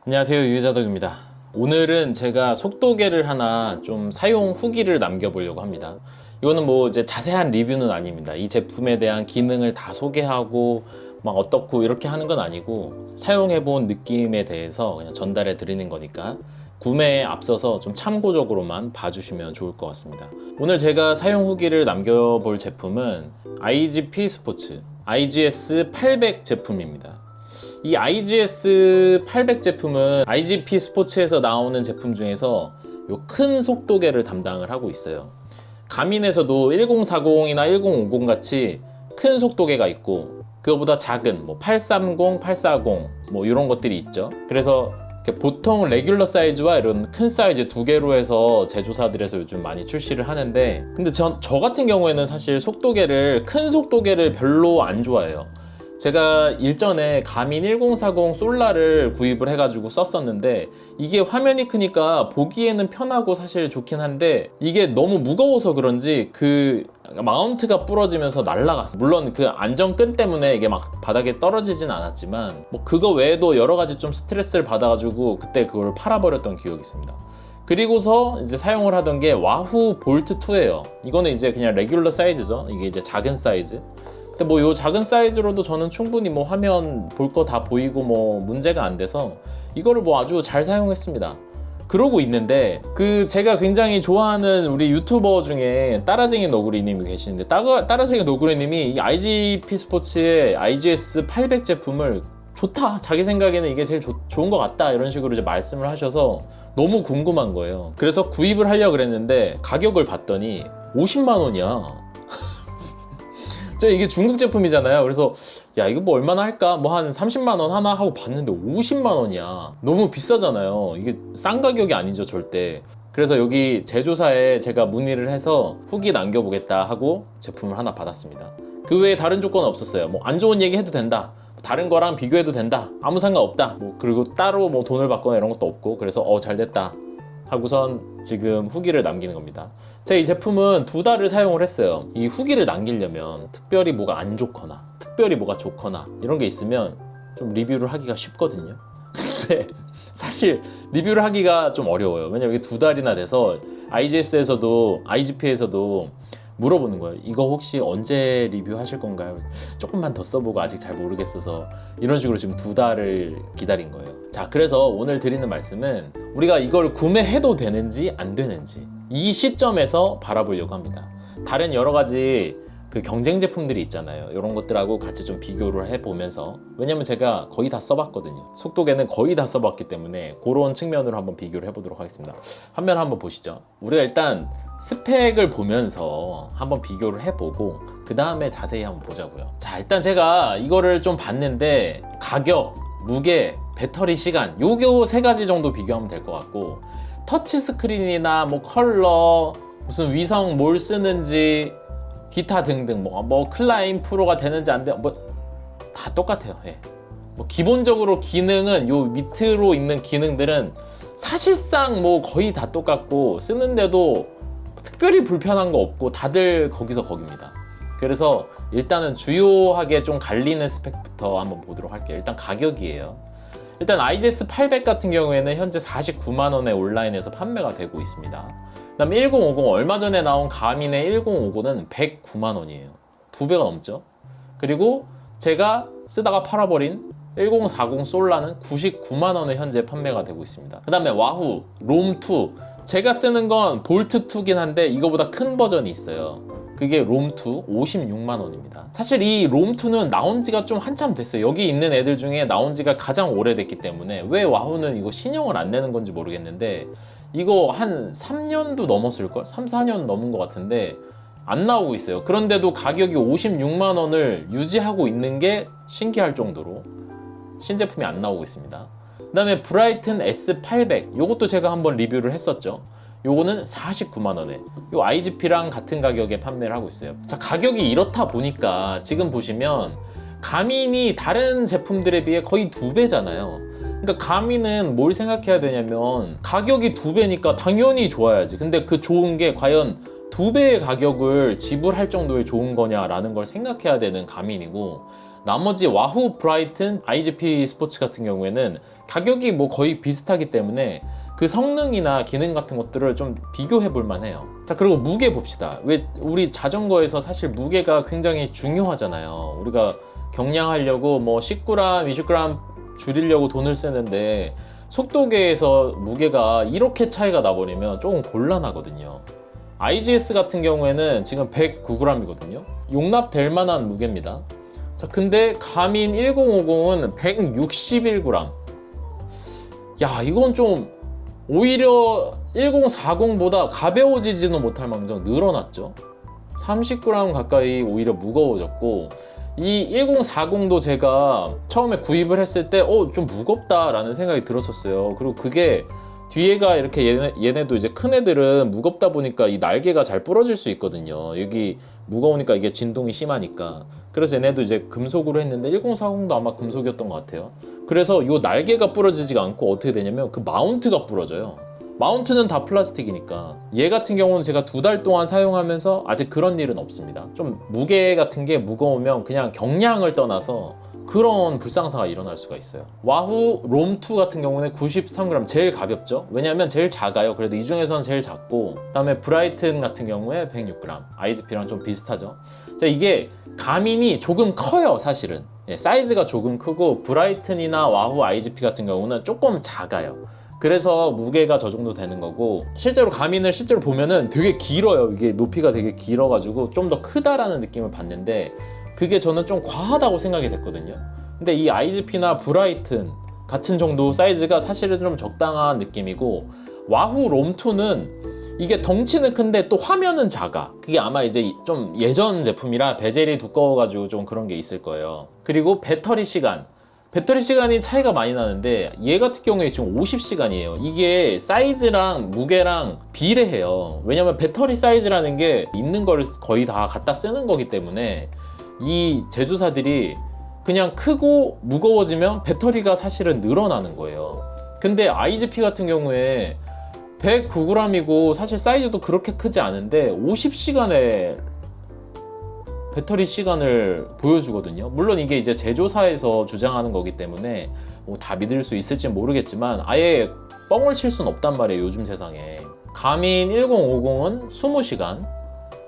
안녕하세요, 유유자덕입니다. 오늘은 제가 속도계를 하나 좀 사용 후기를 남겨보려고 합니다. 이거는 뭐 이제 자세한 리뷰는 아닙니다. 이 제품에 대한 기능을 다 소개하고 막 어떻고 이렇게 하는 건 아니고 사용해본 느낌에 대해서 그냥 전달해 드리는 거니까 구매에 앞서서 좀 참고적으로만 봐주시면 좋을 것 같습니다. 오늘 제가 사용 후기를 남겨볼 제품은 IGP 스포츠 IGS 800 제품입니다. 이 IGS 800 제품은 IGP 스포츠에서 나오는 제품 중에서 요 큰 속도계를 담당을 하고 있어요. 가민에서도 1040이나 1050 같이 큰 속도계가 있고 그거보다 작은 뭐 830, 840 뭐 이런 것들이 있죠. 그래서 보통 레귤러 사이즈와 이런 큰 사이즈 두 개로 해서 제조사들에서 요즘 많이 출시를 하는데, 근데 저 같은 경우에는 사실 큰 속도계를 별로 안 좋아해요. 제가 일전에 가민 1040 솔라를 구입을 해가지고 썼었는데 이게 화면이 크니까 보기에는 편하고 사실 좋긴 한데 이게 너무 무거워서 그런지 그 마운트가 부러지면서 날아갔어. 물론 그 안정끈 때문에 이게 막 바닥에 떨어지진 않았지만 뭐 그거 외에도 여러 가지 좀 스트레스를 받아가지고 그때 그걸 팔아버렸던 기억이 있습니다. 그리고서 이제 사용을 하던 게 와후 볼트 2예요. 이거는 이제 그냥 레귤러 사이즈죠. 이게 이제 작은 사이즈. 근데 뭐 요 작은 사이즈로도 저는 충분히 뭐 화면 볼 거 다 보이고 뭐 문제가 안 돼서 이거를 뭐 아주 잘 사용했습니다. 그러고 있는데 그 제가 굉장히 좋아하는 우리 유튜버 중에 따라쟁이 너구리님이 계시는데 따라쟁이 너구리님이 이 IGP 스포츠의 IGS 800 제품을 좋다, 자기 생각에는 이게 제일 좋은 것 같다, 이런 식으로 이제 말씀을 하셔서 너무 궁금한 거예요. 그래서 구입을 하려고 그랬는데 가격을 봤더니 50만 원이야. 이게 중국 제품이잖아요. 그래서 야, 이거 뭐 얼마나 할까? 뭐 한 30만 원 하나 하고 봤는데 50만 원이야. 너무 비싸잖아요. 이게 싼 가격이 아니죠, 절대. 그래서 여기 제조사에 제가 문의를 해서 후기 남겨보겠다 하고 제품을 하나 받았습니다. 그 외에 다른 조건은 없었어요. 뭐 안 좋은 얘기 해도 된다, 다른 거랑 비교해도 된다, 아무 상관없다, 뭐 그리고 따로 뭐 돈을 받거나 이런 것도 없고, 그래서 잘 됐다 하고선 지금 후기를 남기는 겁니다. 제가 이 제품은 2달을 사용을 했어요. 이 후기를 남기려면 특별히 뭐가 안 좋거나 특별히 뭐가 좋거나 이런 게 있으면 좀 리뷰를 하기가 쉽거든요. 근데 사실 리뷰를 하기가 좀 어려워요. 왜냐면 이게 2달이나 돼서 IGS에서도 IGP에서도 물어보는 거예요. 이거 혹시 언제 리뷰하실 건가요? 조금만 더 써보고 아직 잘 모르겠어서 이런 식으로 지금 2달을 기다린 거예요. 자, 그래서 오늘 드리는 말씀은 우리가 이걸 구매해도 되는지 안 되는지 이 시점에서 바라보려고 합니다. 다른 여러 가지 그 경쟁 제품들이 있잖아요. 이런 것들하고 같이 좀 비교를 해보면서, 왜냐면 제가 거의 다 써봤거든요. 속도계는 거의 다 써봤기 때문에 그런 측면으로 한번 비교를 해보도록 하겠습니다. 화면 한번 보시죠. 우리가 일단 스펙을 보면서 한번 비교를 해보고 그 다음에 자세히 한번 보자고요. 자, 일단 제가 이거를 좀 봤는데 가격, 무게, 배터리 시간 요거 3가지 정도 비교하면 될 것 같고, 터치 스크린이나 뭐 컬러, 무슨 위성 뭘 쓰는지 기타 등등 뭐 클라임 프로가 되는지 안 돼, 뭐 다 똑같아요. 예. 뭐 기본적으로 기능은 요 밑으로 있는 기능들은 사실상 뭐 거의 다 똑같고 쓰는데도 특별히 불편한 거 없고 다들 거기서 거깁니다. 그래서 일단은 주요하게 좀 갈리는 스펙부터 한번 보도록 할게요. 일단 가격이에요. 일단 IGS 800 같은 경우에는 현재 49만 원에 온라인에서 판매가 되고 있습니다. 그다음에 1050, 얼마 전에 나온 가민의 1050은 109만 원이에요. 2배가 넘죠. 그리고 제가 쓰다가 팔아버린 1040 솔라는 99만 원에 현재 판매가 되고 있습니다. 그 다음에 와후 롬2, 제가 쓰는 건 볼트2긴 한데 이거보다 큰 버전이 있어요. 그게 롬2 56만 원입니다. 사실 이 롬2는 나온 지가 좀 한참 됐어요. 여기 있는 애들 중에 나온 지가 가장 오래됐기 때문에 왜 와후는 이거 신형을 안 내는 건지 모르겠는데 이거 한 3년도 넘었을걸? 3, 4년 넘은 것 같은데 안 나오고 있어요. 그런데도 가격이 56만 원을 유지하고 있는 게 신기할 정도로 신제품이 안 나오고 있습니다. 그 다음에 브라이튼 S800, 요것도 제가 한번 리뷰를 했었죠. 요거는 49만 원에 요 IGP랑 같은 가격에 판매를 하고 있어요. 자, 가격이 이렇다 보니까 지금 보시면 가민이 다른 제품들에 비해 거의 2배잖아요. 그러니까 가민은 뭘 생각해야 되냐면 가격이 2배니까 당연히 좋아야지. 근데 그 좋은 게 과연 2배의 가격을 지불할 정도의 좋은 거냐라는 걸 생각해야 되는 가민이고, 나머지 와후, 브라이튼, IGP 스포츠 같은 경우에는 가격이 뭐 거의 비슷하기 때문에 그 성능이나 기능 같은 것들을 좀 비교해 볼 만해요. 자, 그리고 무게 봅시다. 왜 우리 자전거에서 사실 무게가 굉장히 중요하잖아요. 우리가 경량하려고 뭐 10g, 20g 줄이려고 돈을 쓰는데 속도계에서 무게가 이렇게 차이가 나버리면 조금 곤란하거든요. IGS 같은 경우에는 지금 109g이거든요. 용납될 만한 무게입니다. 자, 근데 가민 1050은 161g. 야, 이건 좀 오히려 1040보다 가벼워지지는 못할 망정 늘어났죠. 30g 가까이 오히려 무거워졌고, 이 1040도 제가 처음에 구입을 했을 때 좀 무겁다 라는 생각이 들었었어요. 그리고 그게 뒤에가 이렇게 얘네도 이제 큰 애들은 무겁다 보니까 이 날개가 잘 부러질 수 있거든요. 여기 무거우니까 이게 진동이 심하니까. 그래서 얘네도 이제 금속으로 했는데 1040도 아마 금속이었던 것 같아요. 그래서 이 날개가 부러지지가 않고 어떻게 되냐면 그 마운트가 부러져요. 마운트는 다 플라스틱이니까. 얘 같은 경우는 제가 2달 동안 사용하면서 아직 그런 일은 없습니다. 좀 무게 같은 게 무거우면 그냥 경량을 떠나서 그런 불상사가 일어날 수가 있어요. 와후 롬2 같은 경우는 93g, 제일 가볍죠. 왜냐면 제일 작아요. 그래도 이 중에서는 제일 작고, 그 다음에 브라이튼 같은 경우에 106g, IGP랑 좀 비슷하죠. 자, 이게 가민이 조금 커요, 사실은. 사이즈가 조금 크고, 브라이튼이나 와후 IGP 같은 경우는 조금 작아요. 그래서 무게가 저 정도 되는 거고, 실제로 가민을 실제로 보면은 되게 길어요. 이게 높이가 되게 길어가지고 좀 더 크다라는 느낌을 받는데, 그게 저는 좀 과하다고 생각이 됐거든요. 근데 이 IGP나 브라이튼 같은 정도 사이즈가 사실은 좀 적당한 느낌이고, 와후 롬2는 이게 덩치는 큰데 또 화면은 작아. 그게 아마 이제 좀 예전 제품이라 베젤이 두꺼워가지고 좀 그런 게 있을 거예요. 그리고 배터리 시간이 차이가 많이 나는데, 얘 같은 경우에 지금 50시간이에요. 이게 사이즈랑 무게랑 비례해요. 왜냐면 배터리 사이즈라는 게 있는 걸 거의 다 갖다 쓰는 거기 때문에 이 제조사들이 그냥 크고 무거워지면 배터리가 사실은 늘어나는 거예요. 근데 IGP 같은 경우에 109g이고 사실 사이즈도 그렇게 크지 않은데 50시간의 배터리 시간을 보여주거든요. 물론 이게 이제 제조사에서 주장하는 거기 때문에 뭐 다 믿을 수 있을지 모르겠지만 아예 뻥을 칠 수는 없단 말이에요, 요즘 세상에. 가민 1050은 20시간,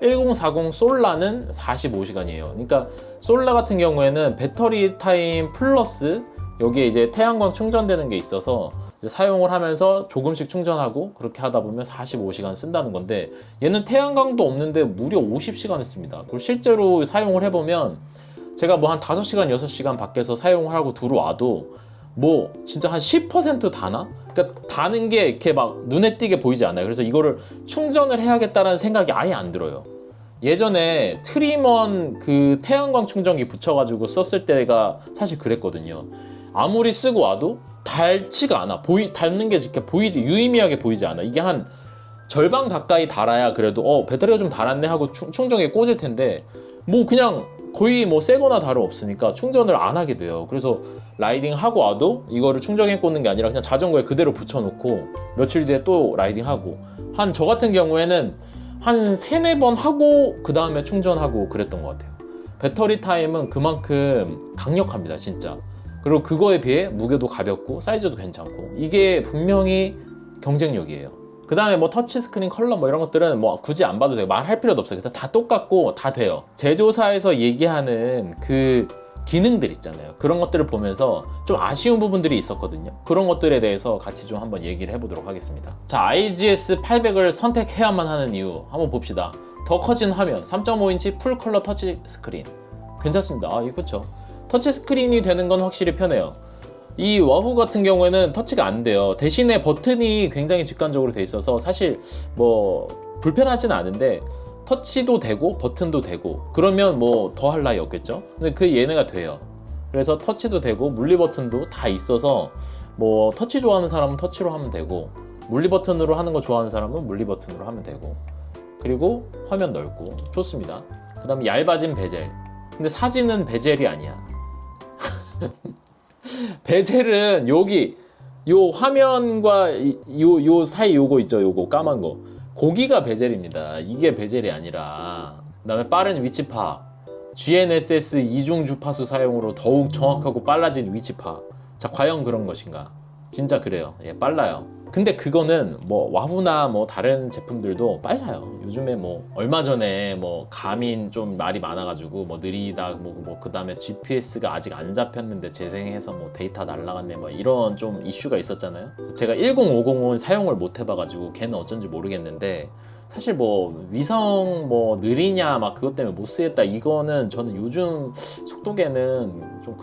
1040 솔라는 45시간이에요. 그러니까 솔라 같은 경우에는 배터리 타임 플러스 여기에 이제 태양광 충전되는 게 있어서 이제 사용을 하면서 조금씩 충전하고 그렇게 하다 보면 45시간 쓴다는 건데, 얘는 태양광도 없는데 무려 50시간을 씁니다. 그리고 실제로 사용을 해보면 제가 뭐 한 5시간, 6시간 밖에서 사용을 하고 들어와도 뭐 진짜 한 10% 다나? 그러니까 다는 게 이렇게 막 눈에 띄게 보이지 않아요. 그래서 이거를 충전을 해야겠다라는 생각이 아예 안 들어요. 예전에 트리먼 그 태양광 충전기 붙여가지고 썼을 때가 사실 그랬거든요. 아무리 쓰고 와도 닳지가 않아. 닳는 게 이렇게 보이지, 유의미하게 보이지 않아. 이게 한 절반 가까이 닳아야 그래도 배터리가 좀 닳았네 하고 충전기에 꽂을 텐데, 뭐 그냥 거의 뭐 새거나 다름없으니까 충전을 안 하게 돼요. 그래서 라이딩 하고 와도 이거를 충전기에 꽂는 게 아니라 그냥 자전거에 그대로 붙여놓고 며칠 뒤에 또 라이딩 하고, 한 저 같은 경우에는 한 3-4번 하고 그 다음에 충전하고 그랬던 것 같아요. 배터리 타임은 그만큼 강력합니다, 진짜. 그리고 그거에 비해 무게도 가볍고 사이즈도 괜찮고, 이게 분명히 경쟁력이에요. 그 다음에 뭐 터치스크린 컬러 뭐 이런 것들은 뭐 굳이 안 봐도 돼요. 말할 필요도 없어요. 다 똑같고 다 돼요. 제조사에서 얘기하는 그 기능들 있잖아요. 그런 것들을 보면서 좀 아쉬운 부분들이 있었거든요. 그런 것들에 대해서 같이 좀 한번 얘기를 해보도록 하겠습니다. 자, IGS 800을 선택해야만 하는 이유 한번 봅시다. 더 커진 화면, 3.5인치 풀 컬러 터치 스크린 괜찮습니다. 이거 그쵸? 터치 스크린이 되는 건 확실히 편해요. 이 와후 같은 경우에는 터치가 안 돼요. 대신에 버튼이 굉장히 직관적으로 돼 있어서 사실 뭐 불편하진 않은데 터치도 되고 버튼도 되고 그러면 뭐 더 할 나위 없겠죠. 근데 그 얘네가 돼요. 그래서 터치도 되고 물리 버튼도 다 있어서 뭐 터치 좋아하는 사람은 터치로 하면 되고, 물리 버튼으로 하는 거 좋아하는 사람은 물리 버튼으로 하면 되고, 그리고 화면 넓고 좋습니다. 그 다음에 얇아진 베젤. 근데 사진은 베젤이 아니야. 베젤은 여기 요 화면과 요 사이 요거 있죠, 요거 까만 거, 고기가 베젤입니다. 이게 베젤이 아니라. 그 다음에 빠른 위치 파악, GNSS 이중 주파수 사용으로 더욱 정확하고 빨라진 위치 파악. 자, 과연 그런 것인가? 진짜 그래요. 예, 빨라요. 근데 그거는 뭐 와후나 뭐 다른 제품들도 빨라요. 요즘에 뭐 얼마 전에 뭐 가민 좀 말이 많아가지고 뭐 느리다 뭐 그다음에 GPS가 아직 안 잡혔는데 재생해서 뭐 데이터 날라갔네 뭐 이런 좀 이슈가 있었잖아요. 그래서 제가 1050은 사용을 못 해봐가지고 걔는 어쩐지 모르겠는데 사실 뭐 위성 뭐 느리냐 막 그것 때문에 못 쓰겠다 이거는 저는 요즘 속도계는 좀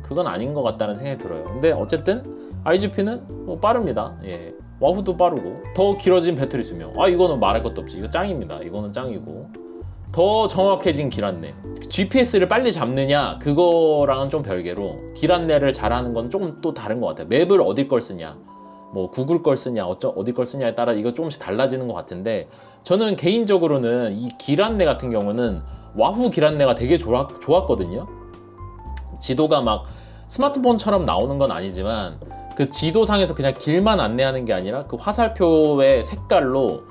그건 아닌 것 같다는 생각이 들어요. 근데 어쨌든 IGP는 뭐 빠릅니다. 예. 와후도 빠르고 더 길어진 배터리 수명. 아 이거는 말할 것도 없지. 이거 짱입니다. 이거는 짱이고 더 정확해진 길 안내. GPS를 빨리 잡느냐 그거랑은 좀 별개로 길 안내를 잘하는 건 조금 또 다른 것 같아요. 맵을 어딜 걸 쓰냐 뭐 구글 걸 쓰냐 어디 걸 쓰냐에 따라 이거 조금씩 달라지는 것 같은데 저는 개인적으로는 이 길 안내 같은 경우는 와후 길 안내가 되게 좋았거든요. 지도가 막 스마트폰처럼 나오는 건 아니지만 그 지도상에서 그냥 길만 안내하는 게 아니라 그 화살표의 색깔로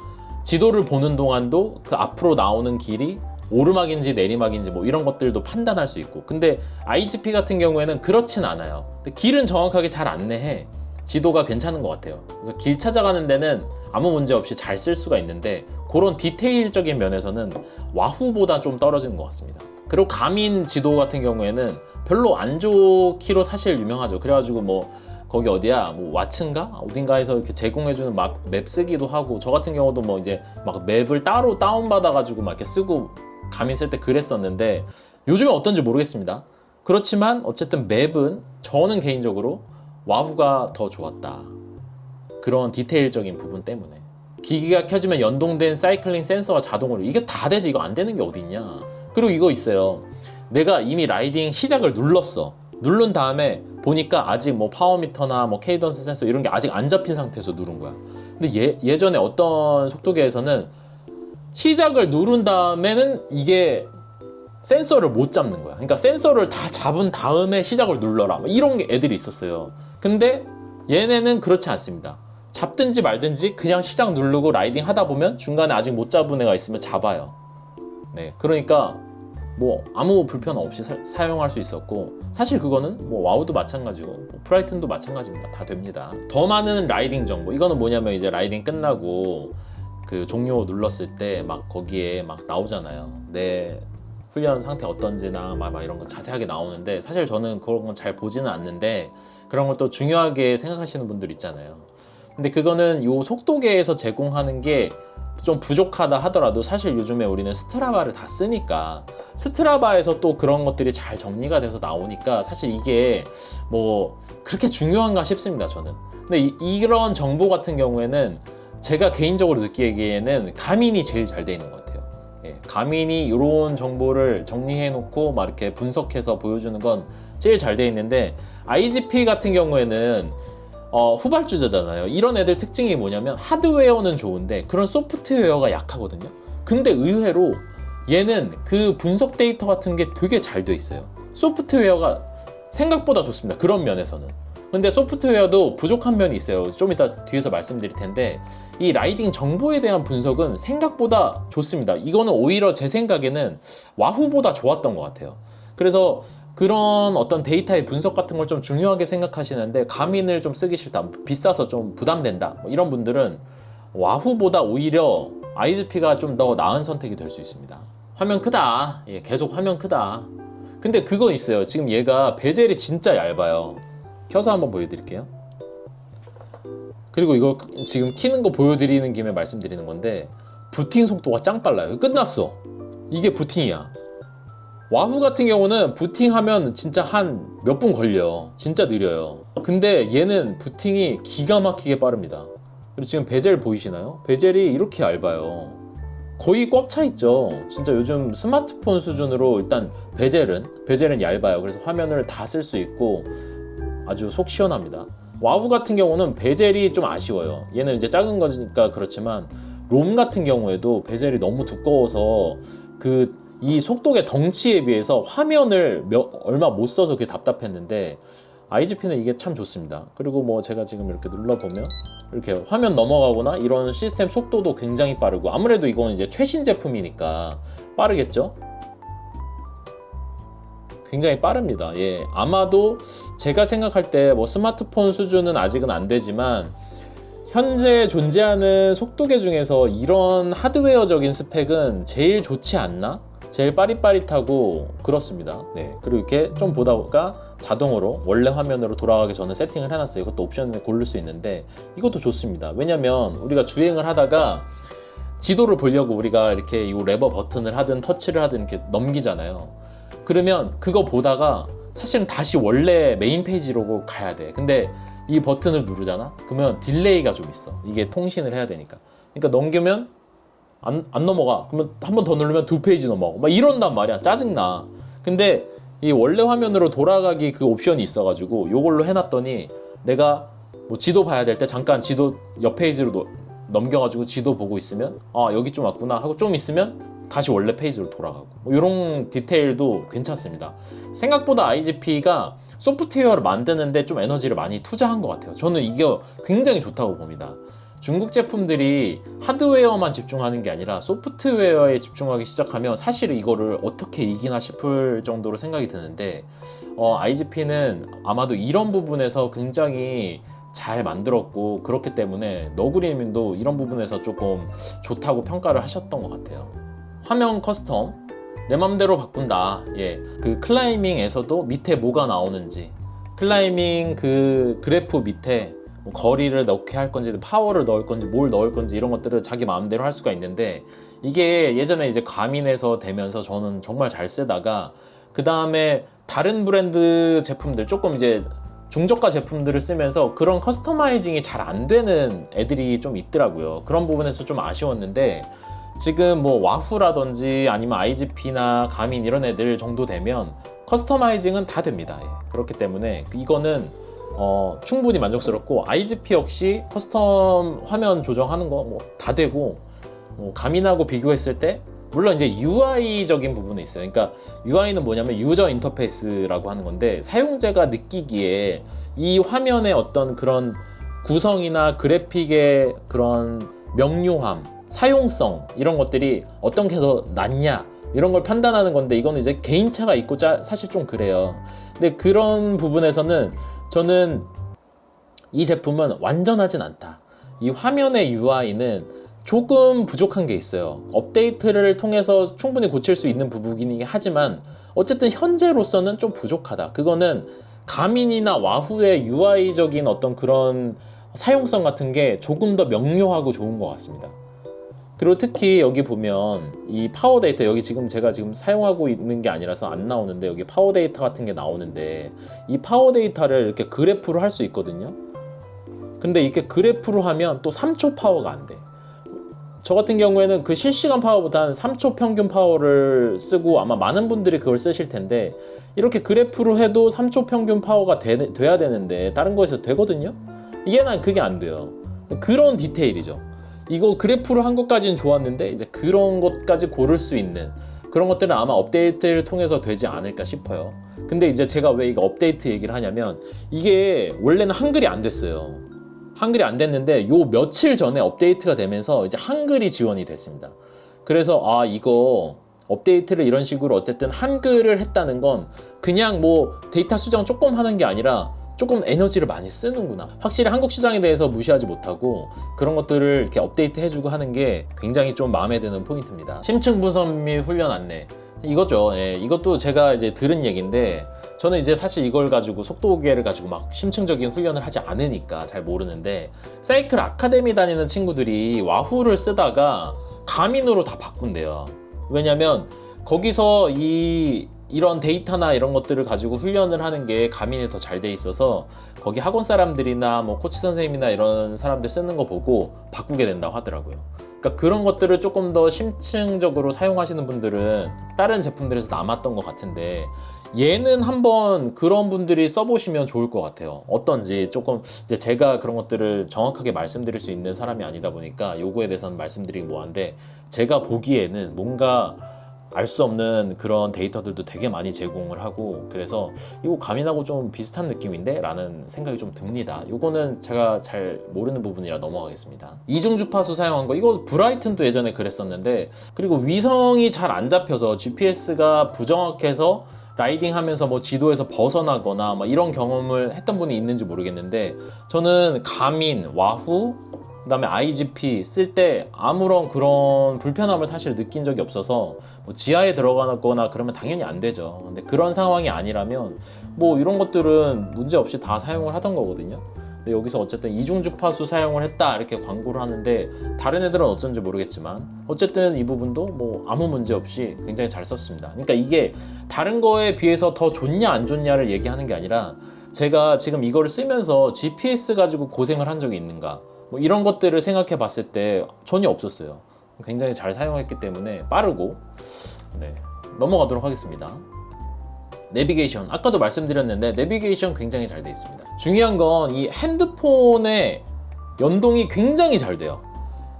지도를 보는 동안도 그 앞으로 나오는 길이 오르막인지 내리막인지 뭐 이런 것들도 판단할 수 있고 근데 IGP 같은 경우에는 그렇진 않아요. 근데 길은 정확하게 잘 안내해. 지도가 괜찮은 것 같아요. 그래서 길 찾아가는 데는 아무 문제 없이 잘 쓸 수가 있는데 그런 디테일적인 면에서는 와후보다 좀 떨어지는 것 같습니다. 그리고 가민 지도 같은 경우에는 별로 안 좋기로 사실 유명하죠. 그래가지고 뭐 거기 어디야 뭐 왓츠인가 어딘가에서 이렇게 제공해주는 막 맵 쓰기도 하고 저 같은 경우도 뭐 이제 막 맵을 따로 다운받아가지고 막 이렇게 쓰고 가민 쓸 때 그랬었는데 요즘에 어떤지 모르겠습니다. 그렇지만 어쨌든 맵은 저는 개인적으로 와후가 더 좋았다. 그런 디테일적인 부분 때문에 기기가 켜지면 연동된 사이클링 센서가 자동으로 이게 다 되지 이거 안 되는 게 어디 있냐. 그리고 이거 있어요. 내가 이미 라이딩 시작을 눌렀어. 누른 다음에 보니까 아직 뭐 파워미터나 뭐 케이던스 센서 이런 게 아직 안 잡힌 상태에서 누른 거야. 근데 예전에 어떤 속도계에서는 시작을 누른 다음에는 이게 센서를 못 잡는 거야. 그러니까 센서를 다 잡은 다음에 시작을 눌러라. 이런 게 애들이 있었어요. 근데 얘네는 그렇지 않습니다. 잡든지 말든지 그냥 시작 누르고 라이딩 하다 보면 중간에 아직 못 잡은 애가 있으면 잡아요. 네, 그러니까 뭐 아무 불편 없이 사용할 수 있었고 사실 그거는 뭐 와우도 마찬가지고 뭐 프라이튼도 마찬가지입니다. 다 됩니다. 더 많은 라이딩 정보 이거는 뭐냐면 이제 라이딩 끝나고 그 종료 눌렀을 때 막 거기에 막 나오잖아요. 내 훈련 상태 어떤지나 막 이런 거 자세하게 나오는데 사실 저는 그런 건 잘 보지는 않는데 그런 걸 또 중요하게 생각하시는 분들 있잖아요. 근데 그거는 요 속도계에서 제공하는 게 좀 부족하다 하더라도 사실 요즘에 우리는 스트라바를 다 쓰니까 스트라바에서 또 그런 것들이 잘 정리가 돼서 나오니까 사실 이게 뭐 그렇게 중요한가 싶습니다. 저는. 근데 이런 정보 같은 경우에는 제가 개인적으로 느끼기에는 가민이 제일 잘 돼 있는 것 같아요. 예, 가민이 이런 정보를 정리해 놓고 막 이렇게 분석해서 보여주는 건 제일 잘 돼 있는데 IGP 같은 경우에는 후발주자잖아요. 이런 애들 특징이 뭐냐면 하드웨어는 좋은데 그런 소프트웨어가 약하거든요. 근데 의외로 얘는 그 분석 데이터 같은 게 되게 잘 돼 있어요. 소프트웨어가 생각보다 좋습니다. 그런 면에서는. 근데 소프트웨어도 부족한 면이 있어요. 좀 이따 뒤에서 말씀드릴 텐데 이 라이딩 정보에 대한 분석은 생각보다 좋습니다. 이거는 오히려 제 생각에는 와후보다 좋았던 것 같아요. 그래서 그런 어떤 데이터의 분석 같은 걸 좀 중요하게 생각하시는데 가민을 좀 쓰기 싫다, 비싸서 좀 부담된다 뭐 이런 분들은 와후보다 오히려 IGP가 좀 더 나은 선택이 될 수 있습니다. 화면 크다. 예, 계속 화면 크다. 근데 그거 있어요. 지금 얘가 베젤이 진짜 얇아요. 켜서 한번 보여드릴게요. 그리고 이거 지금 키는 거 보여드리는 김에 말씀드리는 건데 부팅 속도가 짱 빨라요. 끝났어. 이게 부팅이야. 와후 같은 경우는 부팅하면 진짜 한 몇 분 걸려. 진짜 느려요. 근데 얘는 부팅이 기가 막히게 빠릅니다. 그리고 지금 베젤 보이시나요? 베젤이 이렇게 얇아요. 거의 꽉 차 있죠. 진짜 요즘 스마트폰 수준으로 일단 베젤은 얇아요. 그래서 화면을 다 쓸 수 있고 아주 속 시원합니다. 와후 같은 경우는 베젤이 좀 아쉬워요. 얘는 이제 작은 거니까 그렇지만 롬 같은 경우에도 베젤이 너무 두꺼워서 이 속도계 덩치에 비해서 화면을 얼마 못 써서 그게 답답했는데 IGP는 이게 참 좋습니다. 그리고 뭐 제가 지금 이렇게 눌러보면 이렇게 화면 넘어가거나 이런 시스템 속도도 굉장히 빠르고 아무래도 이건 이제 최신 제품이니까 빠르겠죠? 굉장히 빠릅니다. 예, 아마도 제가 생각할 때 뭐 스마트폰 수준은 아직은 안 되지만 현재 존재하는 속도계 중에서 이런 하드웨어적인 스펙은 제일 좋지 않나? 제일 빠릿빠릿하고 그렇습니다. 네, 그리고 이렇게 좀 보다가 자동으로 원래 화면으로 돌아가기 전에 세팅을 해놨어요. 이것도 옵션을 고를 수 있는데 이것도 좋습니다. 왜냐면 우리가 주행을 하다가 지도를 보려고 우리가 이렇게 이 레버 버튼을 하든 터치를 하든 이렇게 넘기잖아요. 그러면 그거 보다가 사실은 다시 원래 메인 페이지로 가야 돼. 근데 이 버튼을 누르잖아? 그러면 딜레이가 좀 있어. 이게 통신을 해야 되니까. 그러니까 넘기면 안 넘어가. 그러면 한 번 더 누르면 2페이지 넘어가고 막 이런단 말이야. 짜증나. 근데 이 원래 화면으로 돌아가기 그 옵션이 있어가지고 요걸로 해놨더니 내가 뭐 지도 봐야 될 때 잠깐 지도 옆 페이지로 넘겨가지고 지도 보고 있으면 아 여기 좀 왔구나 하고 좀 있으면 다시 원래 페이지로 돌아가고 뭐 이런 디테일도 괜찮습니다. 생각보다 IGP가 소프트웨어를 만드는데 좀 에너지를 많이 투자한 것 같아요. 저는 이게 굉장히 좋다고 봅니다. 중국 제품들이 하드웨어만 집중하는 게 아니라 소프트웨어에 집중하기 시작하면 사실 이거를 어떻게 이기나 싶을 정도로 생각이 드는데 IGP는 아마도 이런 부분에서 굉장히 잘 만들었고 그렇기 때문에 너구리님도 이런 부분에서 조금 좋다고 평가를 하셨던 것 같아요. 화면 커스텀 내 맘대로 바꾼다. 예, 그 클라이밍에서도 밑에 뭐가 나오는지 클라이밍 그 그래프 밑에 뭐 거리를 넣게 할 건지 파워를 넣을 건지 뭘 넣을 건지 이런 것들을 자기 마음대로 할 수가 있는데 이게 예전에 이제 가민에서 되면서 저는 정말 잘 쓰다가 그 다음에 다른 브랜드 제품들 조금 이제 중저가 제품들을 쓰면서 그런 커스터마이징이 잘 안 되는 애들이 좀 있더라고요. 그런 부분에서 좀 아쉬웠는데 지금 뭐 와후라든지 아니면 IGP나 가민 이런 애들 정도 되면 커스터마이징은 다 됩니다. 예. 그렇기 때문에 이거는 충분히 만족스럽고 IGP 역시 커스텀 화면 조정하는 거 뭐 다 되고 가민하고 비교했을 때 물론 이제 UI적인 부분이 있어요. 그러니까 UI는 뭐냐면 유저 인터페이스라고 하는 건데 사용자가 느끼기에 이 화면의 어떤 그런 구성이나 그래픽의 그런 명료함, 사용성 이런 것들이 어떤 게 더 낫냐 이런 걸 판단하는 건데 이거는 이제 개인차가 있고 사실 좀 그래요. 근데 그런 부분에서는 저는 이 제품은 완전하진 않다. 이 화면의 UI는 조금 부족한 게 있어요. 업데이트를 통해서 충분히 고칠 수 있는 부분이긴 하지만 어쨌든 현재로서는 좀 부족하다. 그거는 가민이나 와후의 UI적인 어떤 그런 사용성 같은 게 조금 더 명료하고 좋은 것 같습니다. 그리고 특히 여기 보면 이 파워 데이터 여기 제가 지금 사용하고 있는 게 아니라서 안 나오는데 여기 파워 데이터 같은 게 나오는데 이 파워 데이터를 이렇게 그래프로 할 수 있거든요. 근데 이렇게 그래프로 하면 또 3초 파워가 안 돼. 저 같은 경우에는 그 실시간 파워보다 한 3초 평균 파워를 쓰고 아마 많은 분들이 그걸 쓰실 텐데 이렇게 그래프로 해도 3초 평균 파워가 돼야 되는데 다른 거에서 되거든요. 이게 난 그게 안 돼요. 그런 디테일이죠. 이거 그래프로 한 것까지는 좋았는데 이제 그런 것까지 고를 수 있는 그런 것들은 아마 업데이트를 통해서 되지 않을까 싶어요. 근데 이제 제가 왜 이거 업데이트 얘기를 하냐면 이게 원래는 한글이 안 됐어요. 한글이 안 됐는데 요 며칠 전에 업데이트가 되면서 이제 한글이 지원이 됐습니다. 그래서 이거 업데이트를 이런 식으로 어쨌든 한글을 했다는 건 그냥 뭐 데이터 수정 조금 하는 게 아니라 조금 에너지를 많이 쓰는구나. 확실히 한국 시장에 대해서 무시하지 못하고 그런 것들을 이렇게 업데이트 해주고 하는 게 굉장히 좀 마음에 드는 포인트입니다. 심층 분석 및 훈련 안내 이거죠. 예, 이것도 제가 이제 들은 얘기인데 저는 이제 사실 이걸 가지고 속도계를 가지고 막 심층적인 훈련을 하지 않으니까 잘 모르는데 사이클 아카데미 다니는 친구들이 와후를 쓰다가 가민으로 다 바꾼대요. 왜냐면 거기서 이런 데이터나 이런 것들을 가지고 훈련을 하는 게 가민이 더 잘 돼 있어서 거기 학원 사람들이나 뭐 코치 선생님이나 이런 사람들 쓰는 거 보고 바꾸게 된다고 하더라고요. 그러니까 그런 것들을 조금 더 심층적으로 사용하시는 분들은 다른 제품들에서 남았던 것 같은데 얘는 한번 그런 분들이 써보시면 좋을 것 같아요. 어떤지 조금 이제 제가 그런 것들을 정확하게 말씀드릴 수 있는 사람이 아니다 보니까 요거에 대해서는 말씀드리기 뭐한데 제가 보기에는 뭔가 알 수 없는 그런 데이터들도 되게 많이 제공을 하고 그래서 이거 가민하고 좀 비슷한 느낌인데? 라는 생각이 좀 듭니다. 이거는 제가 잘 모르는 부분이라 넘어가겠습니다. 이중 주파수 사용한 거 이거 브라이튼도 예전에 그랬었는데 그리고 위성이 잘 안 잡혀서 GPS가 부정확해서 라이딩 하면서 뭐 지도에서 벗어나거나 막 이런 경험을 했던 분이 있는지 모르겠는데, 저는 가민, 와후, 그다음에 IGP 쓸 때 아무런 그런 불편함을 사실 느낀 적이 없어서, 뭐 지하에 들어가거나 그러면 당연히 안 되죠. 근데 그런 상황이 아니라면 뭐 이런 것들은 문제 없이 다 사용을 하던 거거든요. 근데 여기서 어쨌든 이중 주파수 사용을 했다 이렇게 광고를 하는데, 다른 애들은 어쩐지 모르겠지만 어쨌든 이 부분도 뭐 아무 문제 없이 굉장히 잘 썼습니다. 그러니까 이게 다른 거에 비해서 더 좋냐 안 좋냐를 얘기하는 게 아니라, 제가 지금 이거를 쓰면서 GPS 가지고 고생을 한 적이 있는가, 뭐 이런 것들을 생각해 봤을 때 전혀 없었어요. 굉장히 잘 사용했기 때문에 빠르고. 네, 넘어가도록 하겠습니다. 내비게이션, 아까도 말씀드렸는데 내비게이션 굉장히 잘 돼 있습니다. 중요한 건 이 핸드폰의 연동이 굉장히 잘 돼요.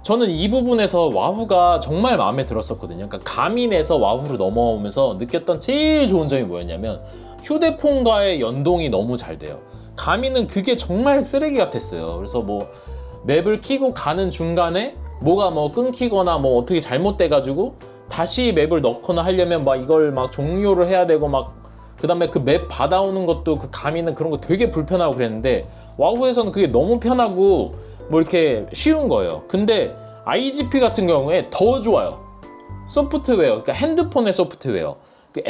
저는 이 부분에서 와후가 정말 마음에 들었었거든요. 그러니까 가민에서 와후로 넘어오면서 느꼈던 제일 좋은 점이 뭐였냐면, 휴대폰과의 연동이 너무 잘 돼요. 가민은 그게 정말 쓰레기 같았어요. 그래서 뭐 맵을 키고 가는 중간에 뭐가 뭐 끊기거나 뭐 어떻게 잘못돼가지고 다시 맵을 넣거나 하려면 막 이걸 막 종료를 해야 되고, 막 그 다음에 그 맵 받아오는 것도, 그 가민은 그런 거 되게 불편하고 그랬는데, 와후에서는 그게 너무 편하고 뭐 이렇게 쉬운 거예요. 근데 IGP 같은 경우에 더 좋아요. 소프트웨어, 그러니까 핸드폰의 소프트웨어, 그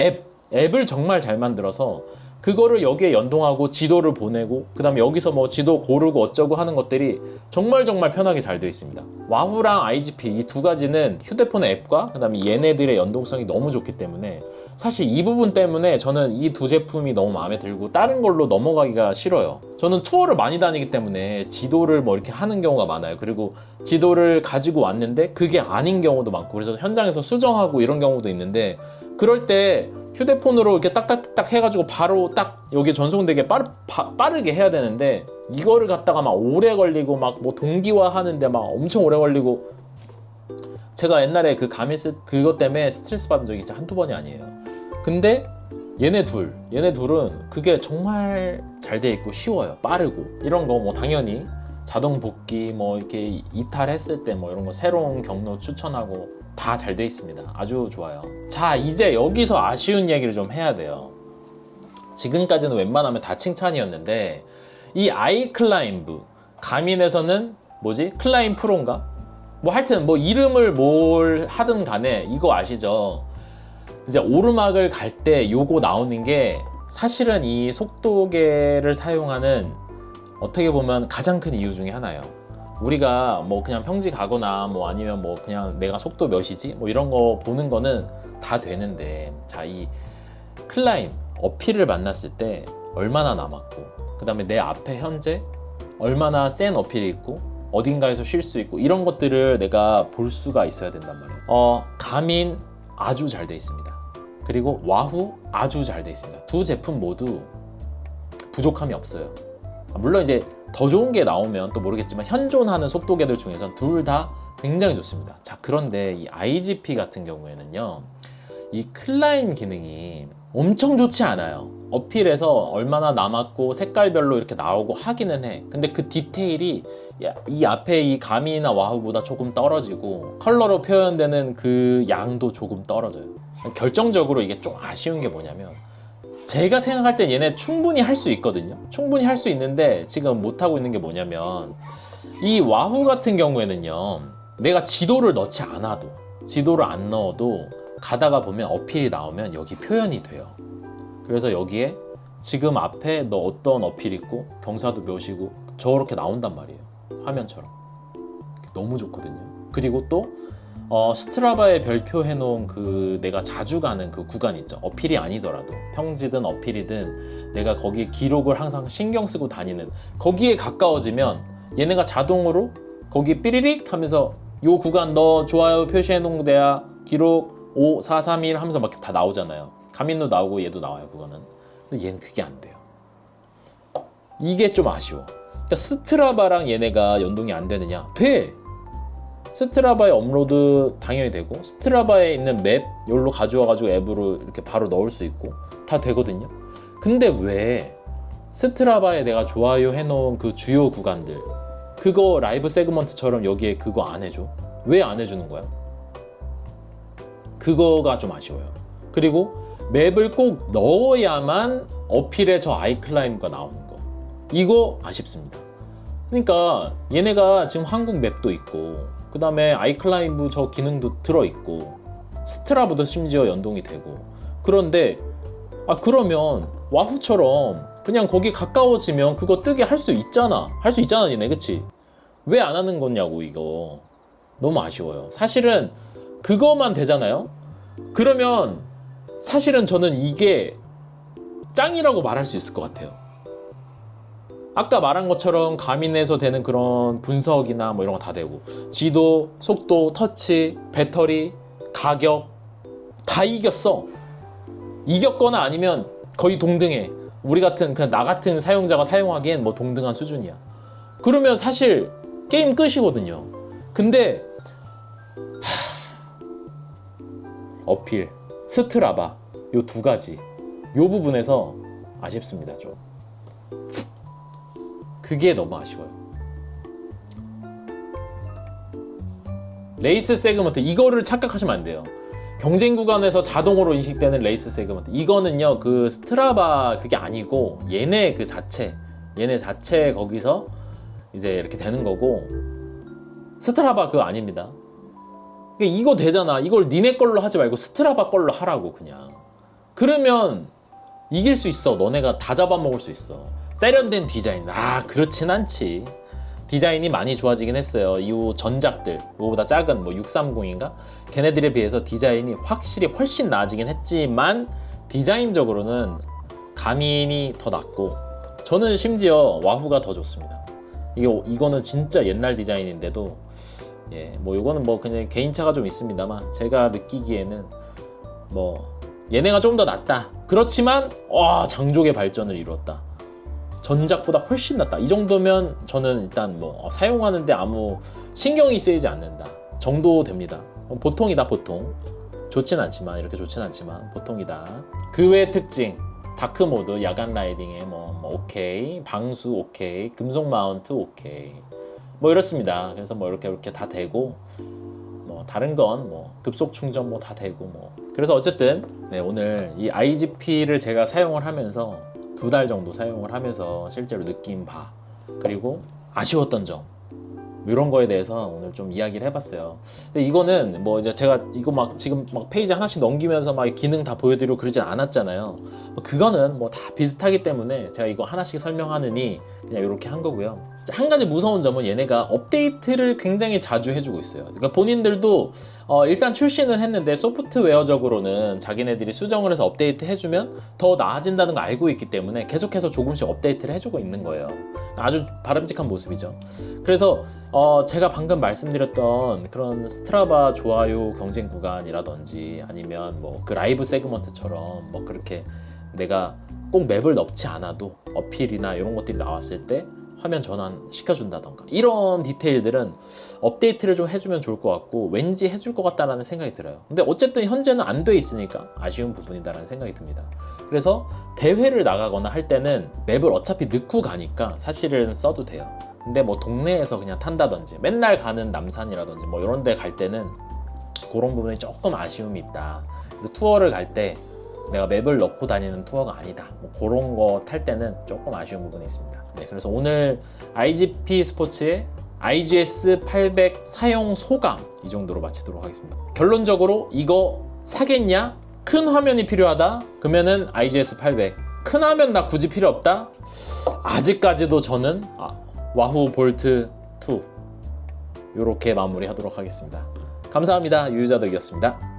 앱을 정말 잘 만들어서 그거를 여기에 연동하고 지도를 보내고, 그 다음에 여기서 뭐 지도 고르고 어쩌고 하는 것들이 정말 편하게 잘 되어 있습니다. 와후랑 IGP 이 두 가지는 휴대폰의 앱과 그 다음에 얘네들의 연동성이 너무 좋기 때문에, 사실 이 부분 때문에 저는 이 두 제품이 너무 마음에 들고 다른 걸로 넘어가기가 싫어요. 저는 투어를 많이 다니기 때문에 지도를 뭐 이렇게 하는 경우가 많아요. 그리고 지도를 가지고 왔는데 그게 아닌 경우도 많고, 그래서 현장에서 수정하고 이런 경우도 있는데, 그럴 때 휴대폰으로 이렇게 딱딱딱 해가지고 바로 딱 여기 전송되게 빠르게 해야 되는데, 이거를 갖다가 막 오래 걸리고 막 뭐 동기화 하는데 막 엄청 오래 걸리고, 제가 옛날에 그 가미스 그것 때문에 스트레스 받은 적이 진짜 한두 번이 아니에요. 근데 얘네 둘은 그게 정말 잘 돼 있고 쉬워요. 빠르고 이런 거 뭐 당연히 자동 복귀 뭐 이렇게 이탈했을 때 뭐 이런 거 새로운 경로 추천하고 다 잘 돼 있습니다. 아주 좋아요. 자, 이제 여기서 아쉬운 얘기를 좀 해야 돼요. 지금까지는 웬만하면 다 칭찬이었는데, 이 아이클라임브, 가민에서는 뭐지? 클라임 프로인가? 뭐 하여튼 뭐 이름을 뭘 하든 간에 이거 아시죠? 이제 오르막을 갈 때 요거 나오는 게 사실은 이 속도계를 사용하는 어떻게 보면 가장 큰 이유 중에 하나예요. 우리가 뭐 그냥 평지 가거나 뭐 아니면 뭐 그냥 내가 속도 몇이지 뭐 이런 거 보는 거는 다 되는데, 자, 이 클라임 어필을 만났을 때 얼마나 남았고, 그 다음에 내 앞에 현재 얼마나 센 어필이 있고 어딘가에서 쉴 수 있고, 이런 것들을 내가 볼 수가 있어야 된단 말이에요. 가민 아주 잘 돼 있습니다. 그리고 와후 아주 잘 돼 있습니다. 두 제품 모두 부족함이 없어요. 물론 이제 더 좋은 게 나오면 또 모르겠지만 현존하는 속도계들 중에선 둘 다 굉장히 좋습니다. 자, 그런데 이 IGP 같은 경우에는요, 이 클라임 기능이 엄청 좋지 않아요. 어필에서 얼마나 남았고 색깔별로 이렇게 나오고 하기는 해. 근데 그 디테일이 이 앞에 이 가미나 와후보다 조금 떨어지고, 컬러로 표현되는 그 양도 조금 떨어져요. 결정적으로 이게 좀 아쉬운 게 뭐냐면, 제가 생각할 땐 얘네 충분히 할 수 있거든요. 충분히 할 수 있는데 지금 못하고 있는 게 뭐냐면, 이 와후 같은 경우에는요, 내가 지도를 넣지 않아도, 지도를 안 넣어도 가다가 보면 어필이 나오면 여기 표현이 돼요. 그래서 여기에 지금 앞에 너 어떤 어필 있고 경사도 몇이고 저렇게 나온단 말이에요. 화면처럼. 너무 좋거든요. 그리고 또 스트라바에 별표해 놓은 그 내가 자주 가는 그 구간 있죠. 어필이 아니더라도 평지든 어필이든 내가 거기 기록을 항상 신경 쓰고 다니는, 거기에 가까워지면 얘네가 자동으로 거기 삐리릭 하면서 요 구간 너 좋아요 표시해 놓은 데야, 기록 5, 4, 3, 1 하면서 막 다 나오잖아요. 가민도 나오고 얘도 나와요, 그거는. 근데 얘는 그게 안 돼요. 이게 좀 아쉬워. 그러니까 스트라바랑 얘네가 연동이 안 되느냐? 돼! 스트라바에 업로드 당연히 되고, 스트라바에 있는 맵 여기로 가져와가지고 앱으로 이렇게 바로 넣을 수 있고 다 되거든요. 근데 왜 스트라바에 내가 좋아요 해놓은 그 주요 구간들, 그거 라이브 세그먼트처럼 여기에 그거 안 해줘? 왜 안 해주는 거야? 그거가 좀 아쉬워요. 그리고 맵을 꼭 넣어야만 어필에 저 아이클라임브가 나오는 거, 이거 아쉽습니다. 그러니까 얘네가 지금 한국 맵도 있고 그 다음에 아이클라임브 저 기능도 들어있고 스트라브도 심지어 연동이 되고, 그런데 그러면 와후처럼 그냥 거기 가까워지면 그거 뜨게 할 수 있잖아. 할 수 있잖아 니네, 그치? 왜 안 하는 거냐고. 이거 너무 아쉬워요. 사실은 그거만 되잖아요. 그러면 사실은 저는 이게 짱이라고 말할 수 있을 것 같아요. 아까 말한 것처럼 가민에서 되는 그런 분석이나 뭐 이런 거 다 되고, 지도, 속도, 터치, 배터리, 가격 다 이겼어. 이겼거나 아니면 거의 동등해. 우리 같은 그냥 나 같은 사용자가 사용하기엔 뭐 동등한 수준이야. 그러면 사실 게임 끝이거든요. 근데 어필, 스트라바 요 두 가지, 요 부분에서 아쉽습니다. 좀 그게 너무 아쉬워요. 레이스 세그먼트, 이거를 착각하시면 안 돼요. 경쟁 구간에서 자동으로 인식되는 레이스 세그먼트, 이거는요 그 스트라바 그게 아니고 얘네 그 자체, 얘네 자체 거기서 이제 이렇게 되는 거고, 스트라바 그거 아닙니다. 이거 되잖아. 이걸 니네 걸로 하지 말고 스트라바 걸로 하라고. 그냥 그러면 이길 수 있어. 너네가 다 잡아먹을 수 있어. 세련된 디자인, 그렇진 않지. 디자인이 많이 좋아지긴 했어요. 이 전작들, 이거보다 작은 뭐 630인가? 걔네들에 비해서 디자인이 확실히 훨씬 나아지긴 했지만 디자인적으로는 가민이 더 낫고, 저는 심지어 와후가 더 좋습니다. 이거는 진짜 옛날 디자인인데도, 뭐 이거는 뭐 그냥 개인차가 좀 있습니다만 제가 느끼기에는 뭐 얘네가 좀 더 낫다. 그렇지만 장족의 발전을 이루었다. 전작보다 훨씬 낫다. 이 정도면 저는 일단 뭐 사용하는데 아무 신경이 쓰이지 않는다 정도 됩니다. 보통이다. 보통 좋진 않지만, 이렇게 좋진 않지만 보통이다. 그 외의 특징, 다크 모드, 야간 라이딩에 뭐 오케이, 방수 오케이, 금속 마운트 오케이, 뭐 이렇습니다. 그래서 뭐 이렇게 다 되고, 뭐 다른 건 뭐 급속 충전 뭐 다 되고 뭐. 그래서 어쨌든 오늘 이 IGP를 제가 사용을 하면서 2달 정도 사용을 하면서 실제로 느낀 바, 그리고 아쉬웠던 점, 이런 거에 대해서 오늘 좀 이야기를 해봤어요. 근데 이거는 뭐 이제 제가 이거 막 지금 막 페이지 하나씩 넘기면서 막 기능 다 보여드리고 그러진 않았잖아요. 그거는 뭐 다 비슷하기 때문에 제가 이거 하나씩 설명하느니 그냥 이렇게 한 거고요. 한 가지 무서운 점은 얘네가 업데이트를 굉장히 자주 해주고 있어요. 그러니까 본인들도 일단 출시는 했는데 소프트웨어적으로는 자기네들이 수정을 해서 업데이트 해주면 더 나아진다는 걸 알고 있기 때문에 계속해서 조금씩 업데이트를 해주고 있는 거예요. 아주 바람직한 모습이죠. 그래서 제가 방금 말씀드렸던 그런 스트라바 좋아요 경쟁 구간이라든지 아니면 뭐 그 라이브 세그먼트처럼 뭐 그렇게 내가 꼭 맵을 넣지 않아도 어필이나 이런 것들이 나왔을 때 화면 전환 시켜준다던가, 이런 디테일들은 업데이트를 좀 해주면 좋을 것 같고 왠지 해줄 것 같다라는 생각이 들어요. 근데 어쨌든 현재는 안 돼 있으니까 아쉬운 부분이다라는 생각이 듭니다. 그래서 대회를 나가거나 할 때는 맵을 어차피 넣고 가니까 사실은 써도 돼요. 근데 뭐 동네에서 그냥 탄다든지 맨날 가는 남산이라든지 뭐 이런 데 갈 때는 그런 부분이 조금 아쉬움이 있다. 투어를 갈 때 내가 맵을 넣고 다니는 투어가 아니다, 뭐 그런 거 탈 때는 조금 아쉬운 부분이 있습니다. 그래서 오늘 IGP 스포츠의 IGS 800 사용 소감 이 정도로 마치도록 하겠습니다. 결론적으로 이거 사겠냐? 큰 화면이 필요하다? 그러면은 IGS 800. 큰 화면 나 굳이 필요 없다? 아직까지도 저는 와후 볼트 2 이렇게 마무리하도록 하겠습니다. 감사합니다. 유유자덕이었습니다.